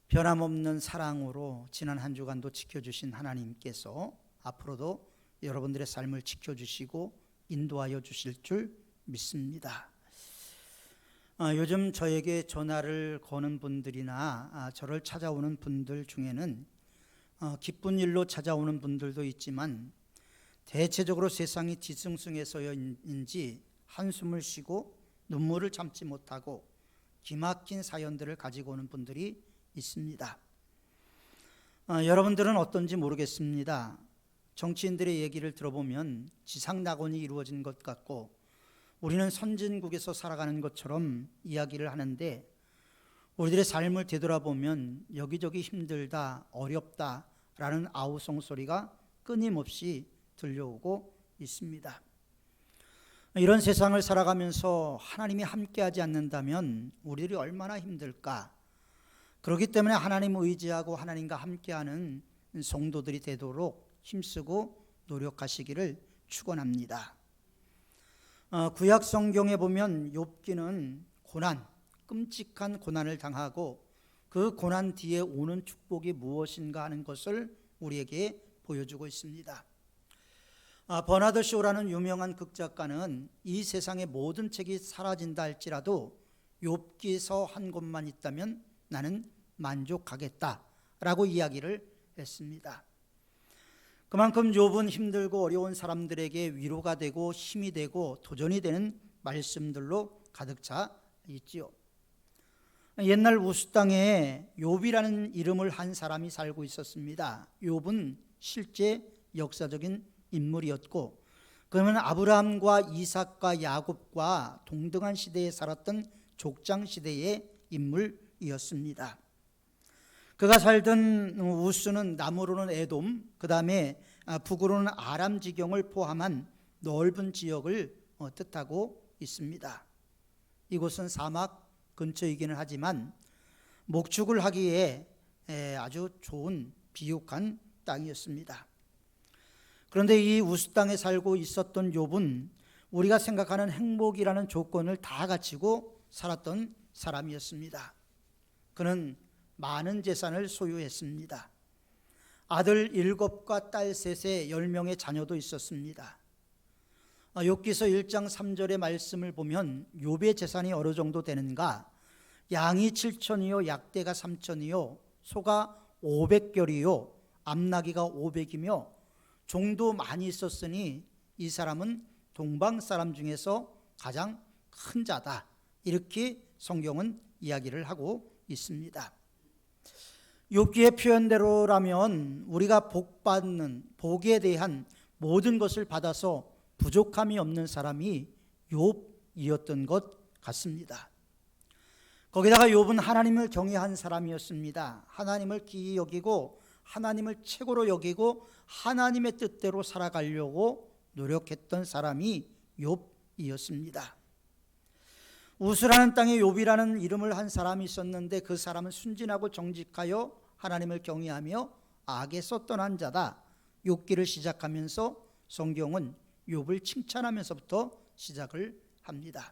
변함없는 사랑으로 지난 한 주간도 지켜주신 하나님께서 앞으로도 여러분들의 삶을 지켜주시고 인도하여 주실 줄 믿습니다. 요즘 저에게 전화를 거는 분들이나 저를 찾아오는 분들 중에는 기쁜 일로 찾아오는 분들도 있지만 대체적으로 세상이 뒤숭숭해서인지 한숨을 쉬고 눈물을 참지 못하고 기막힌 사연들을 가지고 오는 분들이 있습니다. 여러분들은 어떤지 모르겠습니다. 정치인들의 얘기를 들어보면 지상낙원이 이루어진 것 같고 우리는 선진국에서 살아가는 것처럼 이야기를 하는데 우리들의 삶을 되돌아보면 여기저기 힘들다, 어렵다라는 아우성 소리가 끊임없이 들려오고 있습니다. 이런 세상을 살아가면서 하나님이 함께하지 않는다면 우리들이 얼마나 힘들까? 그렇기 때문에 하나님을 의지하고 하나님과 함께하는 성도들이 되도록 힘쓰고 노력하시기를 축원합니다. 구약 성경에 보면 욥기는 고난, 끔찍한 고난을 당하고 그 고난 뒤에 오는 축복이 무엇인가 하는 것을 우리에게 보여주고 있습니다. 버나드 쇼라는 유명한 극작가는 이 세상의 모든 책이 사라진다 할지라도 욥기서 한 권만 있다면 나는 만족하겠다라고 이야기를 했습니다. 그만큼 욥은 힘들고 어려운 사람들에게 위로가 되고 힘이 되고 도전이 되는 말씀들로 가득 차 있지요. 옛날 우스 땅에 욥이라는 이름을 한 사람이 살고 있었습니다. 욥은 실제 역사적인 인물이었고 그러면 아브라함과 이삭과 야곱과 동등한 시대에 살았던 족장 시대의 인물이었습니다. 그가 살던 우스는 남으로는 에돔, 그 다음에 북으로는 아람 지경을 포함한 넓은 지역을 뜻하고 있습니다. 이곳은 사막 근처이기는 하지만 목축을 하기에 아주 좋은 비옥한 땅이었습니다. 그런데 이 우스 땅에 살고 있었던 욥은 우리가 생각하는 행복이라는 조건을 다 갖추고 살았던 사람이었습니다. 그는 많은 재산을 소유했습니다. 아들 7과 딸 3에 10명의 자녀도 있었습니다. 욥기서 1장 3절의 말씀을 보면 욥의 재산이 어느 정도 되는가? 양이 7천이요 약대가 3천이요 소가 500결이요 암나귀가 500이며 종도 많이 있었으니 이 사람은 동방 사람 중에서 가장 큰 자다. 이렇게 성경은 이야기를 하고 있습니다. 욥기의 표현대로라면 우리가 복받는 복에 대한 모든 것을 받아서 부족함이 없는 사람이 욥이었던 것 같습니다. 거기다가 욥은 하나님을 경외한 사람이었습니다. 하나님을 기이 여기고 하나님을 최고로 여기고 하나님의 뜻대로 살아가려고 노력했던 사람이 욥이었습니다. 우스라는 땅에 욥이라는 이름을 한 사람이 있었는데 그 사람은 순진하고 정직하여 하나님을 경외하며 악에서 떠난 자다. 욥기를 시작하면서 성경은 욥을 칭찬하면서부터 시작을 합니다.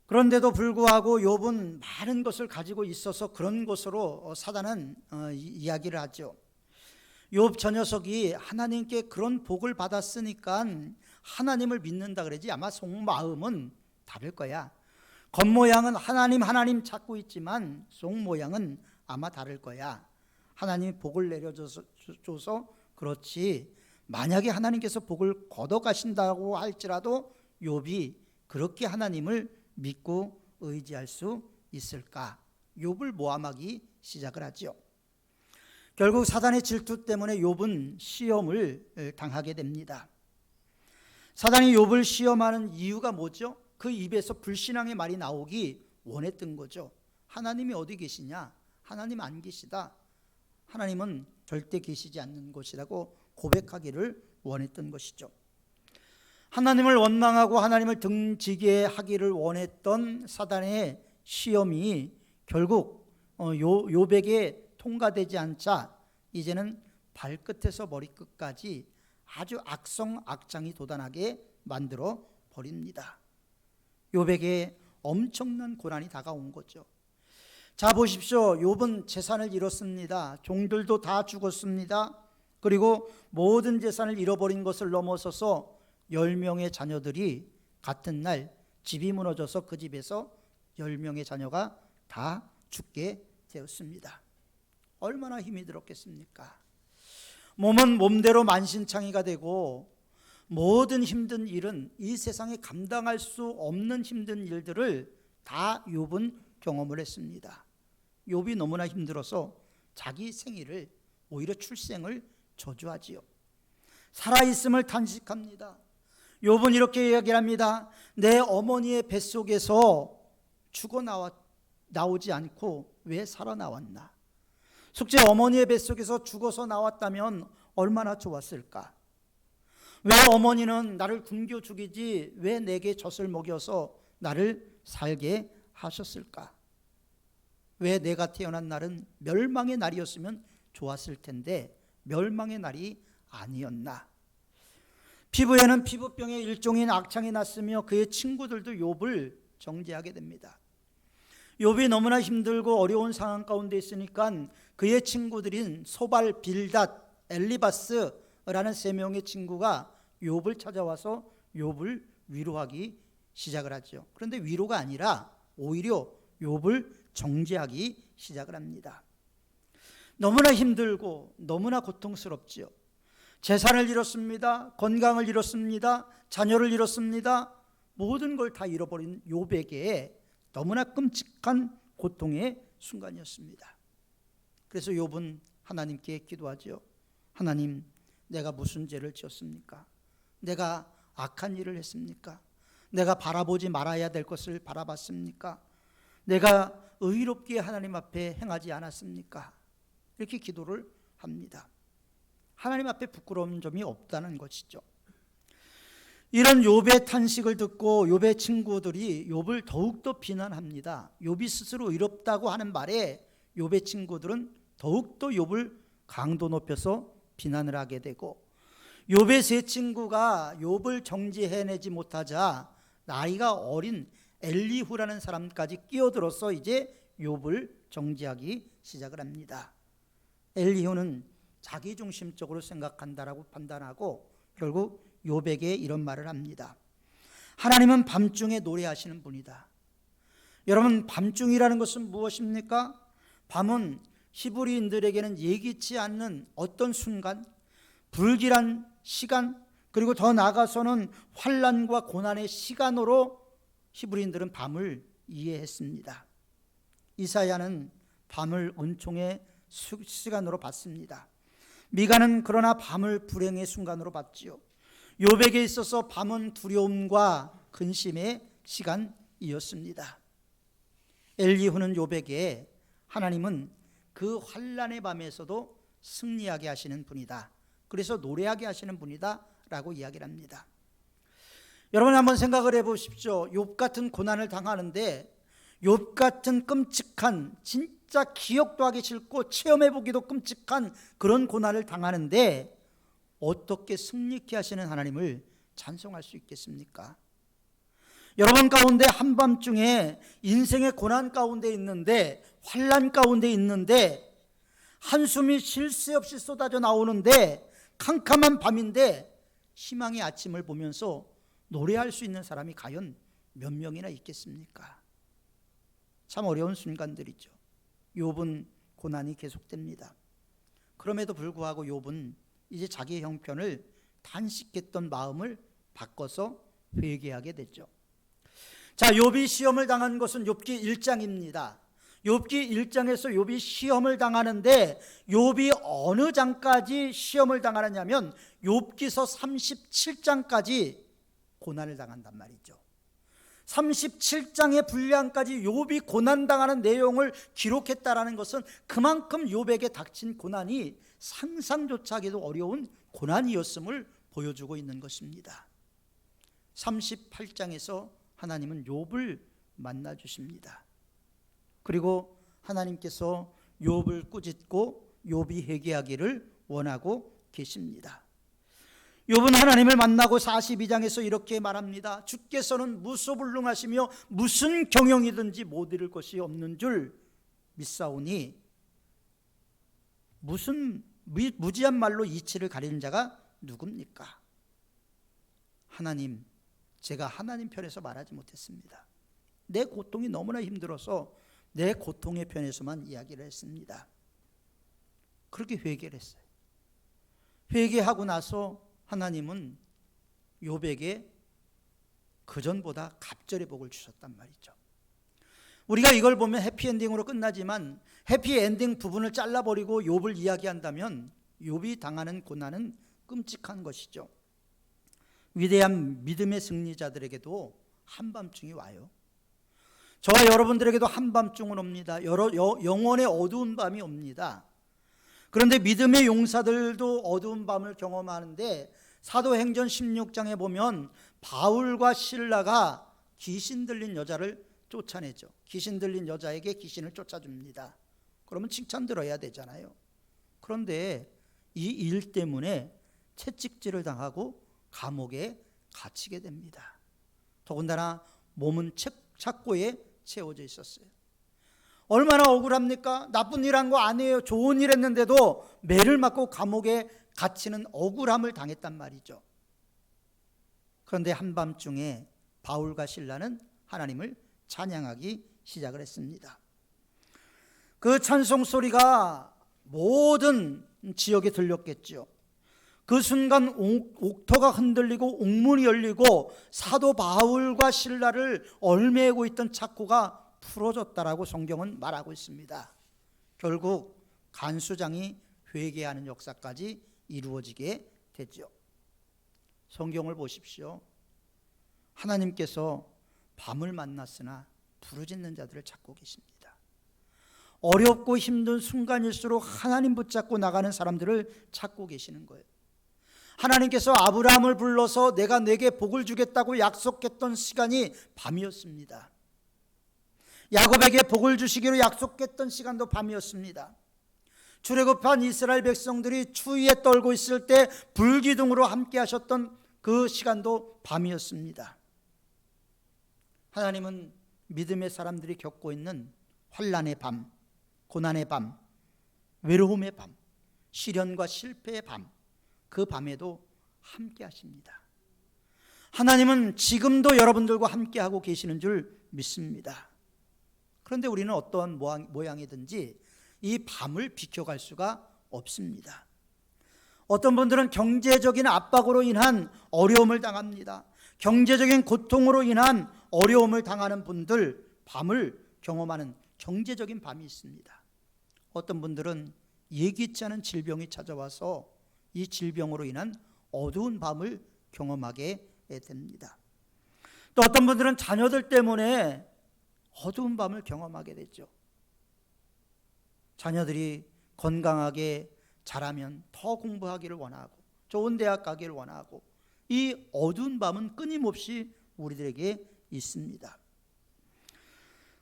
그런데도 불구하고 욥은 많은 것을 가지고 있어서 그런 것으로 사단은 이야기를 하죠. 욥 저 녀석이 하나님께 그런 복을 받았으니까 하나님을 믿는다 그러지 아마 속마음은 다를 거야. 겉모양은 하나님 찾고 있지만 속모양은 아마 다를 거야. 하나님이 복을 내려줘서 그렇지 만약에 하나님께서 복을 걷어가신다고 할지라도 욥이 그렇게 하나님을 믿고 의지할 수 있을까? 욥을 모함하기 시작을 하죠. 결국 사단의 질투 때문에 욥은 시험을 당하게 됩니다. 사단이 욥을 시험하는 이유가 뭐죠? 그 입에서 불신앙의 말이 나오기 원했던 거죠. 하나님이 어디 계시냐? 하나님 안 계시다. 하나님은 절대 계시지 않는 것이라고 고백하기를 원했던 것이죠. 하나님을 원망하고 하나님을 등지게 하기를 원했던 사단의 시험이 결국 욥에게 통과되지 않자 이제는 발끝에서 머리끝까지 아주 악성악장이 도단하게 만들어 버립니다. 욥에게 엄청난 고난이 다가온 거죠. 자 보십시오. 욥은 재산을 잃었습니다. 종들도 다 죽었습니다. 그리고 모든 재산을 잃어버린 것을 넘어서서 10명의 자녀들이 같은 날 집이 무너져서 그 집에서 10명의 자녀가 다 죽게 되었습니다. 얼마나 힘이 들었겠습니까? 몸은 몸대로 만신창이가 되고 모든 힘든 일은 이 세상에 감당할 수 없는 힘든 일들을 다 욥은 경험을 했습니다. 욥이 너무나 힘들어서 자기 생일을 오히려 출생을 저주하지요. 살아있음을 탄식합니다. 욥은 이렇게 이야기를 합니다. 내 어머니의 뱃속에서 죽어 나오지 않고 왜 살아나왔나? 속죄 어머니의 뱃속에서 죽어서 나왔다면 얼마나 좋았을까? 왜 어머니는 나를 굶겨 죽이지 왜 내게 젖을 먹여서 나를 살게 하셨을까? 왜 내가 태어난 날은 멸망의 날이었으면 좋았을 텐데 멸망의 날이 아니었나? 피부에는 피부병의 일종인 악창이 났으며 그의 친구들도 욥을 정죄하게 됩니다. 욥이 너무나 힘들고 어려운 상황 가운데 있으니까 그의 친구들인 소발, 빌닷, 엘리바스라는 3명의 친구가 욥을 찾아와서 욥을 위로하기 시작을 하죠. 그런데 위로가 아니라 오히려 욥을 정죄하기 시작을 합니다. 너무나 힘들고 너무나 고통스럽지요. 재산을 잃었습니다. 건강을 잃었습니다. 자녀를 잃었습니다. 모든 걸 다 잃어버린 욥에게 너무나 끔찍한 고통의 순간이었습니다. 그래서 욥은 하나님께 기도하죠. 하나님, 내가 무슨 죄를 지었습니까? 내가 악한 일을 했습니까? 내가 바라보지 말아야 될 것을 바라봤습니까? 내가 의롭게 하나님 앞에 행하지 않았습니까? 이렇게 기도를 합니다. 하나님 앞에 부끄러운 점이 없다는 것이죠. 이런 욥의 탄식을 듣고 욥의 친구들이 욥을 더욱더 비난합니다. 욥이 스스로 의롭다고 하는 말에 욥의 친구들은 더욱더 욥을 강도 높여서 비난을 하게 되고, 욥의 세 친구가 욥을 정죄해내지 못하자 나이가 어린 엘리후라는 사람까지 끼어들어서 이제 욥을 정죄하기 시작을 합니다. 엘리후는 자기중심적으로 생각한다라고 판단하고 결국 욥에게 이런 말을 합니다. 하나님은 밤중에 노래하시는 분이다. 여러분, 밤중이라는 것은 무엇입니까? 밤은 히브리인들에게는 예기치 않는 어떤 순간, 불길한 시간, 그리고 더 나아가서는 환난과 고난의 시간으로 히브리인들은 밤을 이해했습니다. 이사야는 밤을 은총의 시간으로 봤습니다. 미가는 그러나 밤을 불행의 순간으로 봤지요. 욥에게 있어서 밤은 두려움과 근심의 시간이었습니다. 엘리후는 욥에게 하나님은 그 환난의 밤에서도 승리하게 하시는 분이다. 그래서 노래하게 하시는 분이다 라고 이야기를 합니다. 여러분 한번 생각을 해보십시오. 욥 같은 고난을 당하는데, 욥 같은 끔찍한, 진짜 기억도 하기 싫고 체험해보기도 끔찍한 그런 고난을 당하는데 어떻게 승리케 하시는 하나님을 찬송할 수 있겠습니까? 여러분 가운데 한밤중에 인생의 고난 가운데 있는데, 환난 가운데 있는데, 한숨이 쉴 새 없이 쏟아져 나오는데, 캄캄한 밤인데 희망의 아침을 보면서 노래할 수 있는 사람이 과연 몇 명이나 있겠습니까? 참 어려운 순간들이죠. 욥은 고난이 계속됩니다. 그럼에도 불구하고 욥은 이제 자기의 형편을 단식했던 마음을 바꿔서 회개하게 됐죠. 자, 욥이 시험을 당한 것은 욥기 1장입니다. 욥기 1장에서 욥이 시험을 당하는데, 욥이 어느 장까지 시험을 당하느냐면 욥기서 37장까지 고난을 당한단 말이죠. 37장의 분량까지 욥이 고난당하는 내용을 기록했다라는 것은 그만큼 욥에게 닥친 고난이 상상조차 하기도 어려운 고난이었음을 보여주고 있는 것입니다. 38장에서 하나님은 욥을 만나 주십니다. 그리고 하나님께서 욥을 꾸짖고 욥이 회개하기를 원하고 계십니다. 욥은 하나님을 만나고 42장에서 이렇게 말합니다. 주께서는 무소불능하시며 무슨 경영이든지 못 이룰 것이 없는 줄 믿사오니 무슨 무지한 말로 이치를 가리는 자가 누굽니까? 하나님, 제가 하나님 편에서 말하지 못했습니다. 내 고통이 너무나 힘들어서 내 고통의 편에서만 이야기를 했습니다. 그렇게 회개를 했어요. 회개하고 나서 하나님은 욥에게 그전보다 갑절의 복을 주셨단 말이죠. 우리가 이걸 보면 해피엔딩으로 끝나지만 해피엔딩 부분을 잘라버리고 욥을 이야기한다면 욥이 당하는 고난은 끔찍한 것이죠. 위대한 믿음의 승리자들에게도 한밤중이 와요. 저와 여러분들에게도 한밤중은 옵니다. 영원의 어두운 밤이 옵니다. 그런데 믿음의 용사들도 어두운 밤을 경험하는데 사도행전 16장에 보면 바울과 실라가 귀신 들린 여자를 쫓아내죠. 귀신 들린 여자에게 귀신을 쫓아줍니다. 그러면 칭찬 들어야 되잖아요. 그런데 이 일 때문에 채찍질을 당하고 감옥에 갇히게 됩니다. 더군다나 몸은 착고에 채워져 있었어요. 얼마나 억울합니까? 나쁜 일 한 거 아니에요. 좋은 일 했는데도 매를 맞고 감옥에 갇히는 억울함을 당했단 말이죠. 그런데 한밤중에 바울과 실라는 하나님을 찬양하기 시작을 했습니다. 그 찬송 소리가 모든 지역에 들렸겠죠. 그 순간 옥토가 흔들리고 옥문이 열리고 사도 바울과 실라를 얽매이고 있던 착고가 풀어졌다라고 성경은 말하고 있습니다. 결국 간수장이 회개하는 역사까지 이루어지게 되죠. 성경을 보십시오. 하나님께서 밤을 만났으나 부르짖는 자들을 찾고 계십니다. 어렵고 힘든 순간일수록 하나님 붙잡고 나가는 사람들을 찾고 계시는 거예요. 하나님께서 아브라함을 불러서 내가 내게 복을 주겠다고 약속했던 시간이 밤이었습니다. 야곱에게 복을 주시기로 약속했던 시간도 밤이었습니다. 출애굽한 이스라엘 백성들이 추위에 떨고 있을 때 불기둥으로 함께 하셨던 그 시간도 밤이었습니다. 하나님은 믿음의 사람들이 겪고 있는 환난의 밤, 고난의 밤, 외로움의 밤, 시련과 실패의 밤, 그 밤에도 함께 하십니다. 하나님은 지금도 여러분들과 함께 하고 계시는 줄 믿습니다. 그런데 우리는 어떠한 모양이든지 이 밤을 비켜갈 수가 없습니다. 어떤 분들은 경제적인 압박으로 인한 어려움을 당합니다. 경제적인 고통으로 인한 어려움을 당하는 분들, 밤을 경험하는 경제적인 밤이 있습니다. 어떤 분들은 예기치 않은 질병이 찾아와서 이 질병으로 인한 어두운 밤을 경험하게 됩니다. 또 어떤 분들은 자녀들 때문에 어두운 밤을 경험하게 되죠. 자녀들이 건강하게 자라면 더 공부하기를 원하고 좋은 대학 가기를 원하고 이 어두운 밤은 끊임없이 우리들에게 있습니다.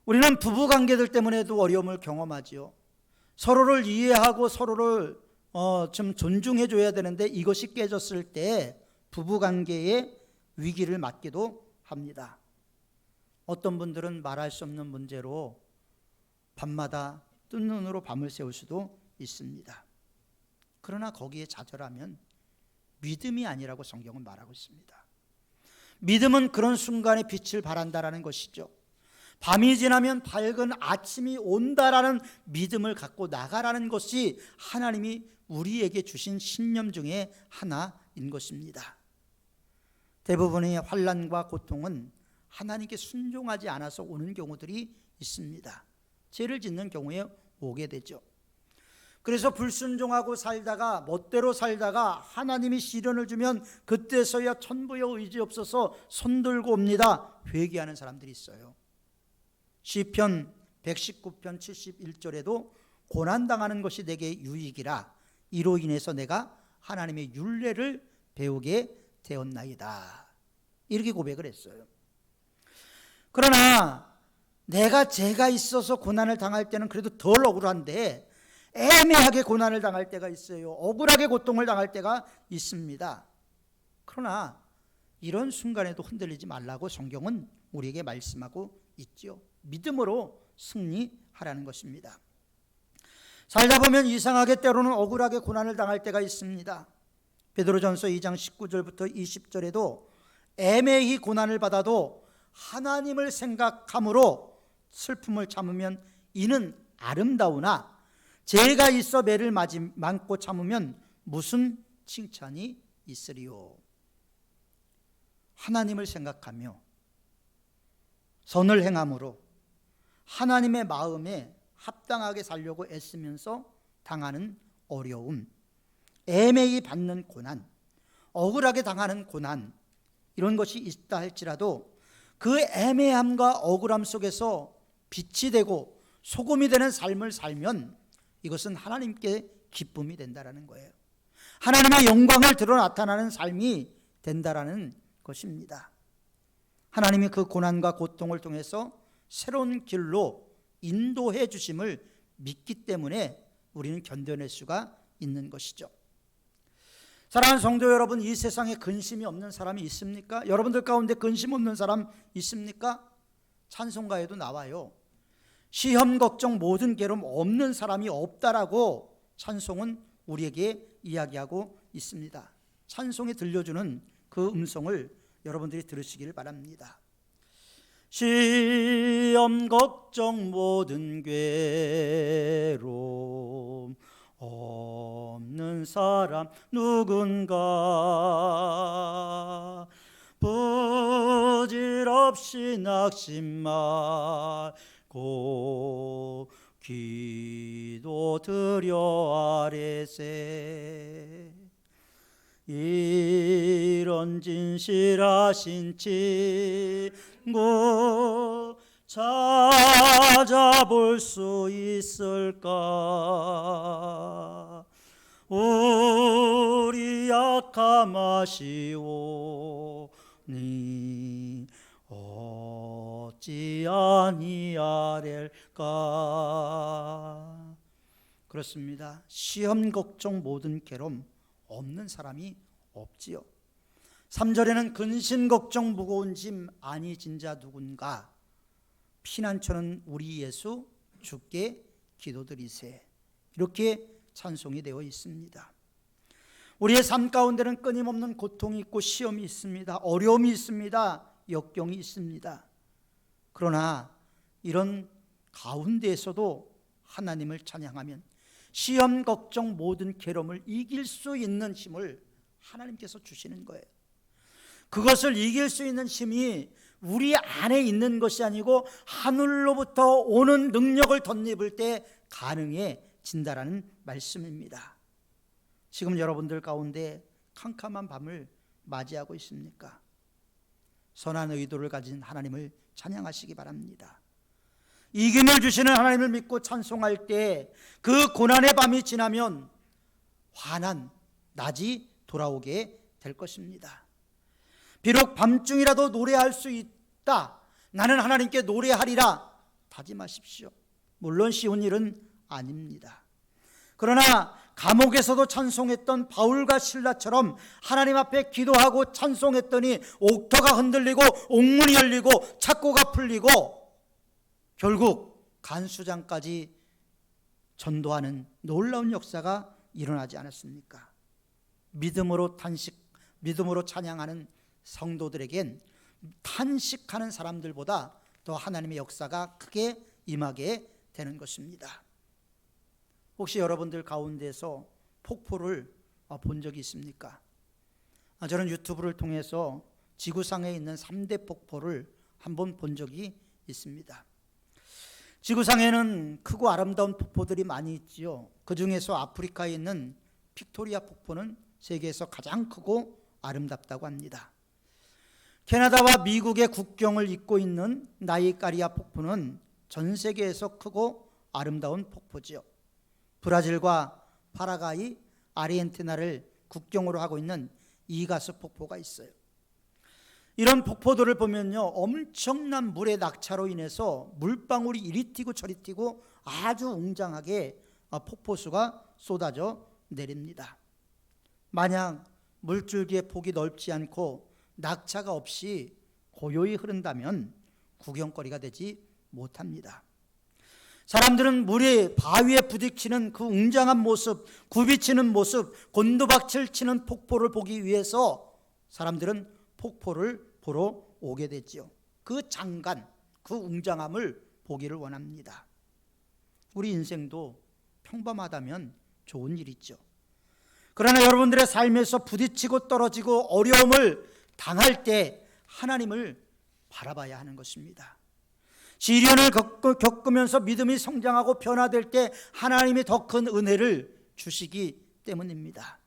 우리는 부부관계들 때문에도 어려움을 경험하지요. 서로를 이해하고 서로를 좀 존중해 줘야 되는데 이것이 깨졌을 때 부부관계에 위기를 맞기도 합니다. 어떤 분들은 말할 수 없는 문제로 밤마다 뜬 눈으로 밤을 새울 수도 있습니다. 그러나 거기에 좌절하면 믿음이 아니라고 성경은 말하고 있습니다. 믿음은 그런 순간에 빛을 발한다라는 것이죠. 밤이 지나면 밝은 아침이 온다라는 믿음을 갖고 나가라는 것이 하나님이 우리에게 주신 신념 중에 하나인 것입니다. 대부분의 환난과 고통은 하나님께 순종하지 않아서 오는 경우들이 있습니다. 죄를 짓는 경우에 오게 되죠. 그래서 불순종하고 살다가 멋대로 살다가 하나님이 시련을 주면 그때서야 천부여 의지없어서 손들고 옵니다. 회개하는 사람들이 있어요. 시편 119편 71절에도 고난당하는 것이 내게 유익이라 이로 인해서 내가 하나님의 율례를 배우게 되었나이다. 이렇게 고백을 했어요. 그러나 내가 죄가 있어서 고난을 당할 때는 그래도 덜 억울한데 애매하게 고난을 당할 때가 있어요. 억울하게 고통을 당할 때가 있습니다. 그러나 이런 순간에도 흔들리지 말라고 성경은 우리에게 말씀하고 있죠. 믿음으로 승리하라. 하라는 것입니다. 살다 보면 이상하게 때로는 억울하게 고난을 당할 때가 있습니다. 베드로전서 2장 19절부터 20절에도 애매히 고난을 받아도 하나님을 생각함으로 슬픔을 참으면 이는 아름다우나 죄가 있어 매를 맞고 참으면 무슨 칭찬이 있으리요. 하나님을 생각하며 선을 행함으로 하나님의 마음에 합당하게 살려고 애쓰면서 당하는 어려움, 애매히 받는 고난, 억울하게 당하는 고난, 이런 것이 있다 할지라도 그 애매함과 억울함 속에서 빛이 되고 소금이 되는 삶을 살면 이것은 하나님께 기쁨이 된다라는 거예요. 하나님의 영광을 드러 나타나는 삶이 된다라는 것입니다. 하나님이 그 고난과 고통을 통해서 새로운 길로 인도해 주심을 믿기 때문에 우리는 견뎌낼 수가 있는 것이죠. 사랑하는 성도 여러분, 이 세상에 근심이 없는 사람이 있습니까? 여러분들 가운데 근심 없는 사람 있습니까? 찬송가에도 나와요. 시험 걱정 모든 괴로움 없는 사람이 없다라고 찬송은 우리에게 이야기하고 있습니다. 찬송이 들려주는 그 음성을 여러분들이 들으시기를 바랍니다. 시험 걱정 모든 괴로움 없는 사람 누군가 부질없이 낙심 말고 기도드려 아뢰세. 이런 진실하신 친구 찾아볼 수 있을까? 우리 약함 아시오니 어찌 아니하랴까? 그렇습니다. 시험 걱정 모든 괴로움 없는 사람이 없지요. 3절에는 근심 걱정 무거운 짐 아니 진자 누군가 피난처는 우리 예수 주께 기도드리세. 이렇게 찬송이 되어 있습니다. 우리의 삶 가운데는 끊임없는 고통이 있고 시험이 있습니다. 어려움이 있습니다. 역경이 있습니다. 그러나 이런 가운데에서도 하나님을 찬양하면 시험 걱정 모든 괴로움을 이길 수 있는 힘을 하나님께서 주시는 거예요. 그것을 이길 수 있는 힘이 우리 안에 있는 것이 아니고 하늘로부터 오는 능력을 덧입을 때 가능해진다라는 말씀입니다. 지금 여러분들 가운데 캄캄한 밤을 맞이하고 있습니까? 선한 의도를 가진 하나님을 찬양하시기 바랍니다. 이김을 주시는 하나님을 믿고 찬송할 때 그 고난의 밤이 지나면 환한 낮이 돌아오게 될 것입니다. 비록 밤중이라도 노래할 수 있다, 나는 하나님께 노래하리라 다짐하십시오. 물론 쉬운 일은 아닙니다. 그러나 감옥에서도 찬송했던 바울과 실라처럼 하나님 앞에 기도하고 찬송했더니 옥토가 흔들리고 옥문이 열리고 착고가 풀리고 결국 간수장까지 전도하는 놀라운 역사가 일어나지 않았습니까? 믿음으로 찬양하는 성도들에겐 탄식하는 사람들보다 더 하나님의 역사가 크게 임하게 되는 것입니다. 혹시 여러분들 가운데서 폭포를 본 적이 있습니까? 저는 유튜브를 통해서 지구상에 있는 3대 폭포를 한번 본 적이 있습니다. 지구상에는 크고 아름다운 폭포들이 많이 있지요. 그 중에서 아프리카에 있는 빅토리아 폭포는 세계에서 가장 크고 아름답다고 합니다. 캐나다와 미국의 국경을 잇고 있는 나이아가라 폭포는 전 세계에서 크고 아름다운 폭포지요. 브라질과 파라과이, 아르헨티나를 국경으로 하고 있는 이가수 폭포가 있어요. 이런 폭포들을 보면요, 엄청난 물의 낙차로 인해서 물방울이 이리 튀고 저리 튀고 아주 웅장하게 폭포수가 쏟아져 내립니다. 만약 물줄기의 폭이 넓지 않고 낙차가 없이 고요히 흐른다면 구경거리가 되지 못합니다. 사람들은 물이 바위에 부딪히는 그 웅장한 모습, 굽이치는 모습, 곤두박질 치는 폭포를 보기 위해서 사람들은 폭포를 보러 오게 되지요. 그 장관, 그 웅장함을 보기를 원합니다. 우리 인생도 평범하다면 좋은 일이죠. 그러나 여러분들의 삶에서 부딪히고 떨어지고 어려움을 당할 때 하나님을 바라봐야 하는 것입니다. 시련을 겪으면서 믿음이 성장하고 변화될 때 하나님이 더 큰 은혜를 주시기 때문입니다.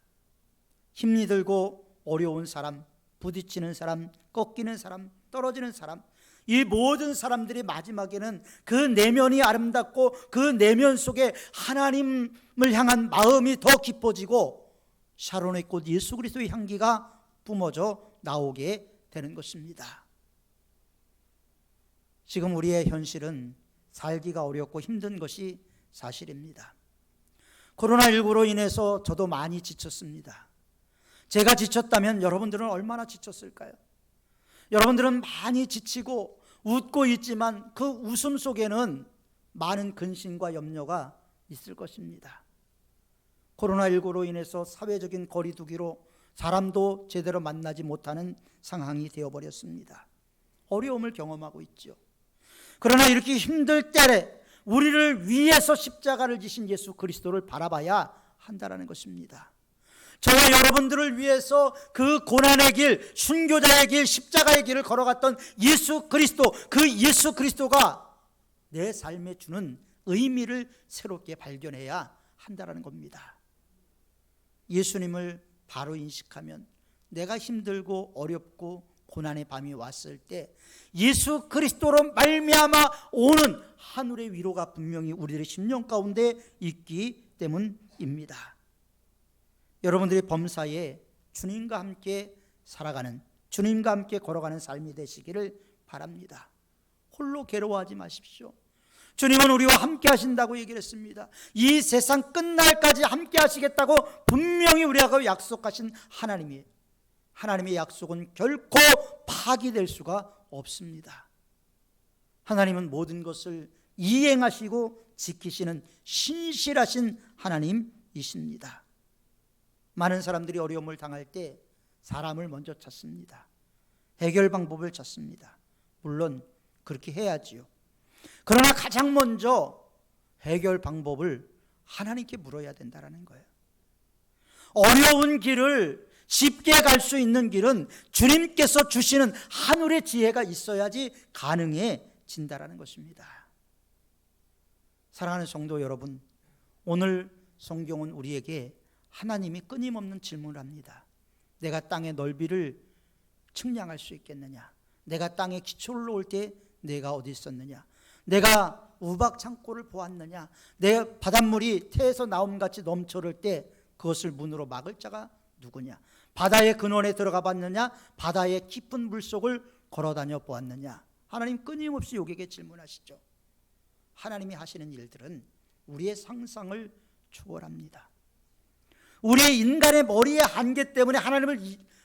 힘이 들고 어려운 사람, 부딪히는 사람, 꺾이는 사람, 떨어지는 사람, 이 모든 사람들이 마지막에는 그 내면이 아름답고 그 내면 속에 하나님을 향한 마음이 더 깊어지고 샤론의 꽃 예수 그리스도의 향기가 뿜어져 나오게 되는 것입니다. 지금 우리의 현실은 살기가 어렵고 힘든 것이 사실입니다. 코로나19로 인해서 저도 많이 지쳤습니다. 제가 지쳤다면 여러분들은 얼마나 지쳤을까요? 여러분들은 많이 지치고 웃고 있지만 그 웃음 속에는 많은 근심과 염려가 있을 것입니다. 코로나19로 인해서 사회적인 거리두기로 사람도 제대로 만나지 못하는 상황이 되어버렸습니다. 어려움을 경험하고 있죠. 그러나 이렇게 힘들 때에 우리를 위해서 십자가를 지신 예수 그리스도를 바라봐야 한다는 것입니다. 저와 여러분들을 위해서 그 고난의 길, 순교자의 길, 십자가의 길을 걸어갔던 예수 그리스도, 그 예수 그리스도가 내 삶에 주는 의미를 새롭게 발견해야 한다는 겁니다. 예수님을 바로 인식하면 내가 힘들고 어렵고 고난의 밤이 왔을 때 예수 그리스도로 말미암아 오는 하늘의 위로가 분명히 우리들의 심령 가운데 있기 때문입니다. 여러분들의 범사에 주님과 함께 살아가는, 주님과 함께 걸어가는 삶이 되시기를 바랍니다. 홀로 괴로워하지 마십시오. 주님은 우리와 함께 하신다고 얘기를 했습니다. 이 세상 끝날까지 함께 하시겠다고 분명히 우리하고 약속하신 하나님이에요. 하나님의 약속은 결코 파기될 수가 없습니다. 하나님은 모든 것을 이행하시고 지키시는 신실하신 하나님이십니다. 많은 사람들이 어려움을 당할 때 사람을 먼저 찾습니다. 해결 방법을 찾습니다. 물론 그렇게 해야지요. 그러나 가장 먼저 해결 방법을 하나님께 물어야 된다는 거예요. 어려운 길을 쉽게 갈 수 있는 길은 주님께서 주시는 하늘의 지혜가 있어야지 가능해진다는 것입니다. 사랑하는 성도 여러분, 오늘 성경은 우리에게 하나님이 끊임없는 질문을 합니다. 내가 땅의 넓이를 측량할 수 있겠느냐? 내가 땅에 기초를 놓을 때 내가 어디 있었느냐? 내가 우박 창고를 보았느냐? 내 바닷물이 태에서 나옴같이 넘쳐를 때 그것을 문으로 막을 자가 누구냐? 바다의 근원에 들어가 봤느냐? 바다의 깊은 물속을 걸어다녀 보았느냐? 하나님 끊임없이 우리에게 질문하시죠. 하나님이 하시는 일들은 우리의 상상을 초월합니다. 우리의 인간의 머리의 한계 때문에 하나님을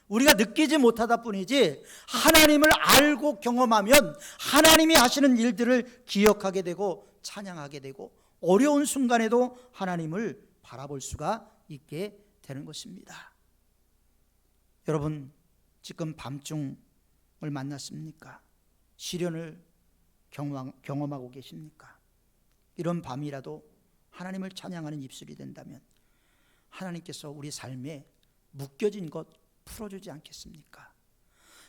우리가 느끼지 못하다 뿐이지, 하나님을 알고 경험하면 하나님이 하시는 일들을 기억하게 되고 찬양하게 되고 어려운 순간에도 하나님을 바라볼 수가 있게 되는 것입니다. 여러분, 지금 밤중을 만났습니까? 시련을 경험하고 계십니까? 이런 밤이라도 하나님을 찬양하는 입술이 된다면 하나님께서 우리 삶에 묶여진 것 풀어주지 않겠습니까?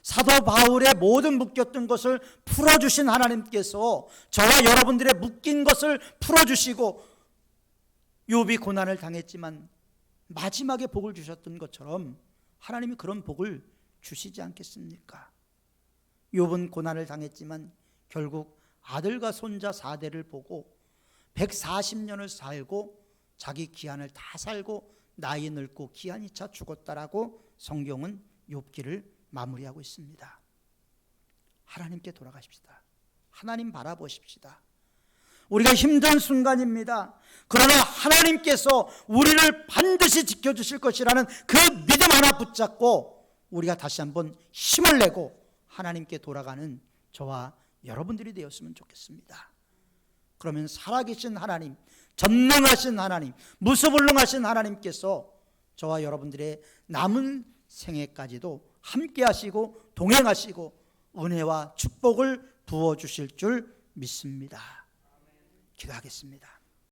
사도 바울의 모든 묶였던 것을 풀어주신 하나님께서 저와 여러분들의 묶인 것을 풀어주시고, 욥이 고난을 당했지만 마지막에 복을 주셨던 것처럼 하나님이 그런 복을 주시지 않겠습니까? 욥은 고난을 당했지만 결국 아들과 손자 4대를 보고 140년을 살고 자기 기한을 다 살고 나이 늙고 기한이 차 죽었다라고 성경은 욥기를 마무리하고 있습니다. 하나님께 돌아가십시다. 하나님 바라보십시다. 우리가 힘든 순간입니다. 그러나 하나님께서 우리를 반드시 지켜주실 것이라는 그 믿음 하나 붙잡고 우리가 다시 한번 힘을 내고 하나님께 돌아가는 저와 여러분들이 되었으면 좋겠습니다. 그러면 살아계신 하나님, 전능하신 하나님, 무소불능하신 하나님께서 저와 여러분들의 남은 생애까지도 함께 하시고 동행하시고 은혜와 축복을 부어주실 줄 믿습니다. 기도하겠습니다.